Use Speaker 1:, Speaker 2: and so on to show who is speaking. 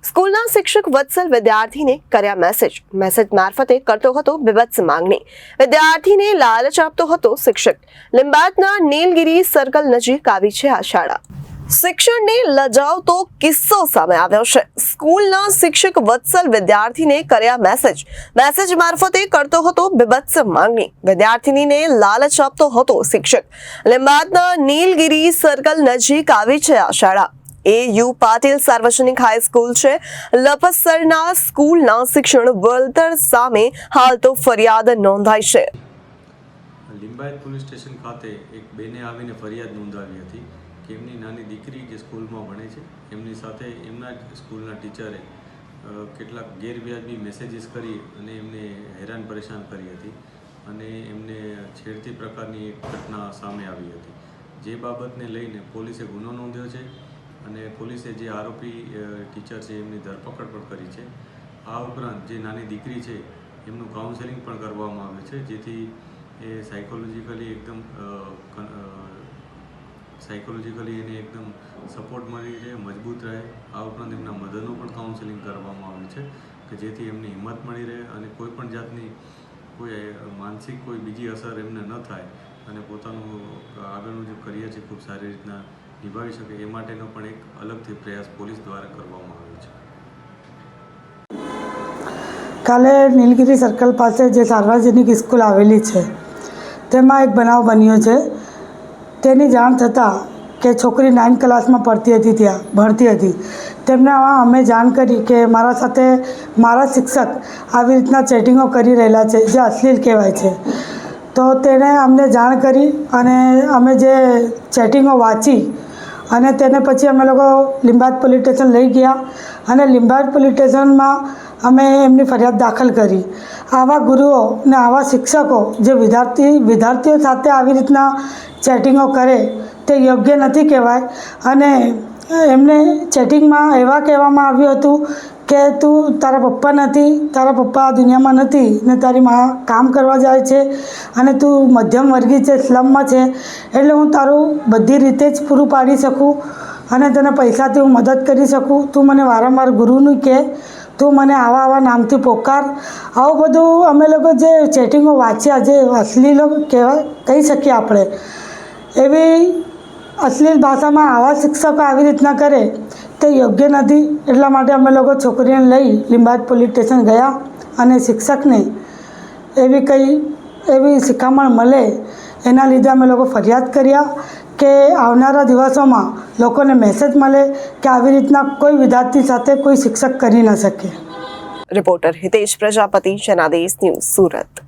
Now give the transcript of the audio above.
Speaker 1: સ્કૂલના શિક્ષક વત્સલ વિદ્યાર્થીને કર્યા મેસેજ મારફતે કરતો હતો બીભત્સ માંગણી. વિદ્યાર્થીને લાલચ આપતો હતો શિક્ષક. લીંબાયતના નીલગિરી સર્કલ નજીક આવી છે આ શાળા. શિક્ષણને લજાવતો કિસ્સો સામે આવ્યો છે. સ્કૂલના શિક્ષક વત્સલ વિદ્યાર્થીને કર્યા મેસેજ મારફતે કરતો હતો બીભત્સ માંગણી. વિદ્યાર્થીનીને લાલચ આપતો હતો શિક્ષક. લીંબાયતના નીલગિરી સર્કલ નજીક આવી છે આ શાળા. AU પાટીલ સાર્વજનિક હાઈસ્કૂલ છે. લપસરના સ્કૂલના શિક્ષણ વળતર સામે હાલ તો ફરિયાદ નોંધાઈ છે.
Speaker 2: લીંબાયત પોલીસ સ્ટેશન ખાતે એક બેને આવીને ફરિયાદ નોંધાવી હતી કે એમની નાની દીકરી જે સ્કૂલમાં ભણે છે એમની સાથે એમના જ સ્કૂલના ટીચરે કેટલાક ગેરવ્યાજબી મેસેજીસ કરી અને એમને હેરાન પરેશાન કરી હતી અને એમને છેડતી પ્રકારની એક ઘટના સામે આવી હતી. જે બાબતને લઈને પોલીસે ગુનો નોંધ્યો છે અને પોલીસે જે આરોપી ટીચર છે એમની ધરપકડ પણ કરી છે. આ ઉપરાંત જે નાની દીકરી છે એમનું કાઉન્સેલિંગ પણ કરવામાં આવે છે, જેથી એ સાયકોલોજીકલી એને એકદમ સપોર્ટ મળી રહે, મજબૂત રહે. આ ઉપરાંત એમના મધરનું પણ કાઉન્સેલિંગ કરવામાં આવે છે કે જેથી એમની હિંમત મળી રહે અને કોઈ પણ જાતની કોઈ માનસિક કોઈ બીજી અસર એમને ન થાય અને પોતાનું આગળનું જે કરિયર છે ખૂબ સારી રીતના નિભાવી શકે એ માટેનો પણ એક અલગથી પ્રયાસ પોલીસ દ્વારા કરવામાં આવ્યો છે.
Speaker 3: કાલે નીલગિરી સર્કલ પાસે જે સાર્વજનિક સ્કૂલ આવેલી છે તેમાં એક બનાવ બન્યો છે. તેની જાણ થતાં કે છોકરી 9th ક્લાસમાં ભણતી હતી તેમને અમે જાણ કરી કે મારા સાથે મારા શિક્ષક આવી રીતના ચેટિંગો કરી રહેલા છે જે અશ્લીલ કહેવાય છે. તો તેણે અમને જાણ કરી અને અમે જે ચેટિંગો વાંચી અને તેને પછી અમે લોકો લીંબાયત પોલીસ સ્ટેશન લઈ ગયા અને લીંબાયત પોલીસ સ્ટેશનમાં અમે એમની ફરિયાદ દાખલ કરી. આવા ગુરુઓ ને આવા શિક્ષકો જે વિદ્યાર્થીઓ સાથે આવી રીતના ચેટિંગો કરે તે યોગ્ય નથી કહેવાય. અને એમને ચેટિંગમાં એવા કહેવામાં આવ્યું હતું કે તું તારા પપ્પા નથી, તારા પપ્પા આ દુનિયામાં નથી ને તારી માં કામ કરવા જાય છે અને તું મધ્યમ વર્ગી છે, સ્લમમાં છે, એટલે હું તારું બધી રીતે જ પૂરું પાડી શકું અને તને પૈસાથી હું મદદ કરી શકું. તું મને વારંવાર ગુરુનું કહે, તું મને આવા નામથી પોકાર. આવું બધું અમે લોકો જે ચેટિંગો વાંચ્યા, જે અશ્લીલો કહી શકીએ આપણે, એવી અશ્લીલ ભાષામાં આવા શિક્ષકો આવી રીતના કરે તે યોગ્ય નથી. એટલા માટે અમે લોકો છોકરીને લઈ લીંબાયત પોલીસ સ્ટેશન ગયા અને શિક્ષકને એવી શિખામણ મળે એના લીધે અમે લોકો ફરિયાદ કર્યા કે આવનારા દિવસોમાં લોકોને મેસેજ મળે કે આવી રીતના કોઈ વિદ્યાર્થી સાથે કોઈ શિક્ષક કરી ન શકે.
Speaker 1: Reporter Hitesh Prajapati, Janadesh news, Surat.